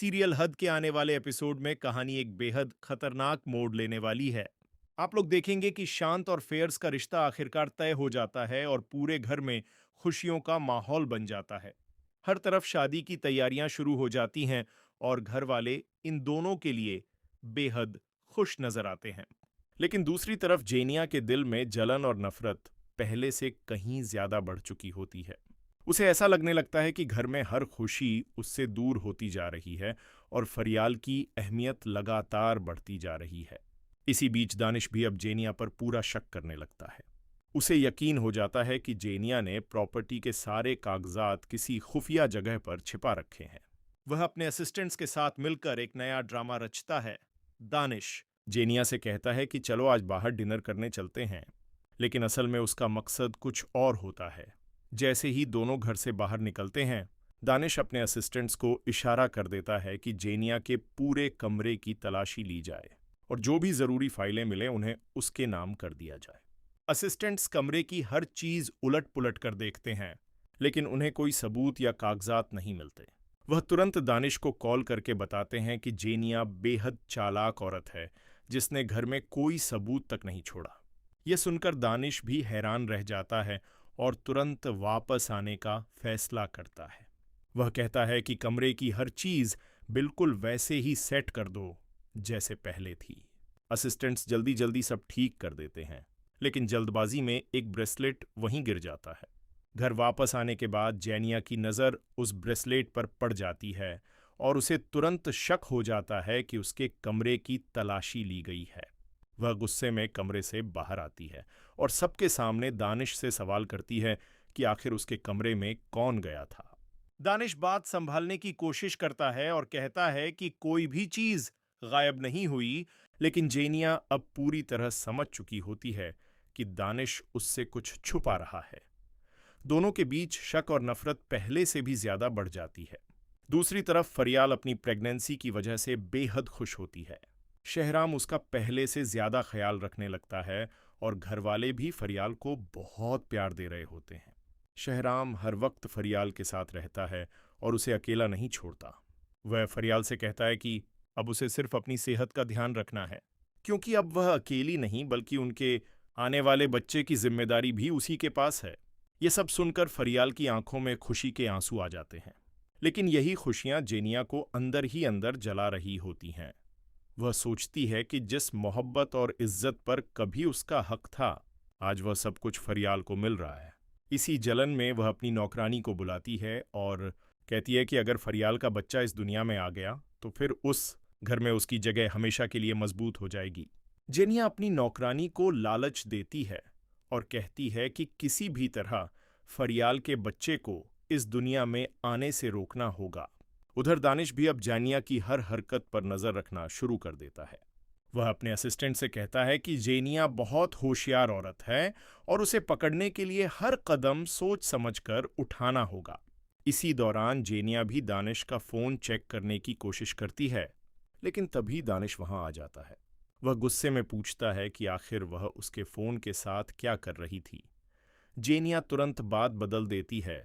Serial हद के आने वाले एपिसोड में कहानी एक बेहद खतरनाक मोड़ लेने वाली है। आप लोग देखेंगे कि शांत और फेयर्स का रिश्ता आखिरकार तय हो जाता है और पूरे घर में खुशियों का माहौल बन जाता है। हर तरफ शादी की तैयारियां शुरू हो जाती हैं और घर वाले इन दोनों के लिए बेहद खुश नजर आते हैं। लेकिन दूसरी तरफ जेनिया के दिल में जलन और नफरत पहले से कहीं ज्यादा बढ़ चुकी होती है। उसे ऐसा लगने लगता है कि घर में हर खुशी उससे दूर होती जा रही है और फरियाल की अहमियत लगातार बढ़ती जा रही है। इसी बीच दानिश भी अब जेनिया पर पूरा शक करने लगता है। उसे यकीन हो जाता है कि जेनिया ने प्रॉपर्टी के सारे कागजात किसी खुफिया जगह पर छिपा रखे हैं। वह अपने असिस्टेंट्स के साथ मिलकर एक नया ड्रामा रचता है। दानिश जेनिया से कहता है कि चलो आज बाहर डिनर करने चलते हैं, लेकिन असल में उसका मकसद कुछ और होता है। जैसे ही दोनों घर से बाहर निकलते हैं, दानिश अपने असिस्टेंट्स को इशारा कर देता है कि जेनिया के पूरे कमरे की तलाशी ली जाए और जो भी जरूरी फाइलें मिले उन्हें उसके नाम कर दिया जाए। असिस्टेंट्स कमरे की हर चीज उलट पुलट कर देखते हैं, लेकिन उन्हें कोई सबूत या कागजात नहीं मिलते। वह तुरंत दानिश को कॉल करके बताते हैं कि जेनिया बेहद चालाक औरत है जिसने घर में कोई सबूत तक नहीं छोड़ा। यह सुनकर दानिश भी हैरान रह जाता है और तुरंत वापस आने का फैसला करता है। वह कहता है कि कमरे की हर चीज बिल्कुल वैसे ही सेट कर दो जैसे पहले थी। असिस्टेंट्स जल्दी जल्दी सब ठीक कर देते हैं, लेकिन जल्दबाजी में एक ब्रेसलेट वहीं गिर जाता है। घर वापस आने के बाद जेनिया की नज़र उस ब्रेसलेट पर पड़ जाती है और उसे तुरंत शक हो जाता है कि उसके कमरे की तलाशी ली गई है। वह गुस्से में कमरे से बाहर आती है और सबके सामने दानिश से सवाल करती है कि आखिर उसके कमरे में कौन गया था। दानिश बात संभालने की कोशिश करता है और कहता है कि कोई भी चीज गायब नहीं हुई, लेकिन जेनिया अब पूरी तरह समझ चुकी होती है कि दानिश उससे कुछ छुपा रहा है। दोनों के बीच शक और नफरत पहले से भी ज्यादा बढ़ जाती है। दूसरी तरफ फरियाल अपनी प्रेगनेंसी की वजह से बेहद खुश होती है। शहराम उसका पहले से ज्यादा ख्याल रखने लगता है और घरवाले भी फरियाल को बहुत प्यार दे रहे होते हैं। शहराम हर वक्त फरियाल के साथ रहता है और उसे अकेला नहीं छोड़ता। वह फरियाल से कहता है कि अब उसे सिर्फ अपनी सेहत का ध्यान रखना है, क्योंकि अब वह अकेली नहीं बल्कि उनके आने वाले बच्चे की जिम्मेदारी भी उसी के पास है। ये सब सुनकर फरियाल की आंखों में खुशी के आंसू आ जाते हैं, लेकिन यही खुशियां जेनिया को अंदर ही अंदर जला रही होती हैं। वह सोचती है कि जिस मोहब्बत और इज्जत पर कभी उसका हक था, आज वह सब कुछ फरियाल को मिल रहा है। इसी जलन में वह अपनी नौकरानी को बुलाती है और कहती है कि अगर फरियाल का बच्चा इस दुनिया में आ गया तो फिर उस घर में उसकी जगह हमेशा के लिए मजबूत हो जाएगी। जेनिया अपनी नौकरानी को लालच देती है और कहती है कि किसी भी तरह फरियाल के बच्चे को इस दुनिया में आने से रोकना होगा। उधर दानिश भी अब जेनिया की हर हरकत पर नजर रखना शुरू कर देता है। वह अपने असिस्टेंट से कहता है कि जेनिया बहुत होशियार औरत है और उसे पकड़ने के लिए हर कदम सोच समझकर उठाना होगा। इसी दौरान जेनिया भी दानिश का फोन चेक करने की कोशिश करती है, लेकिन तभी दानिश वहां आ जाता है। वह गुस्से में पूछता है कि आखिर वह उसके फोन के साथ क्या कर रही थी। जेनिया तुरंत बात बदल देती है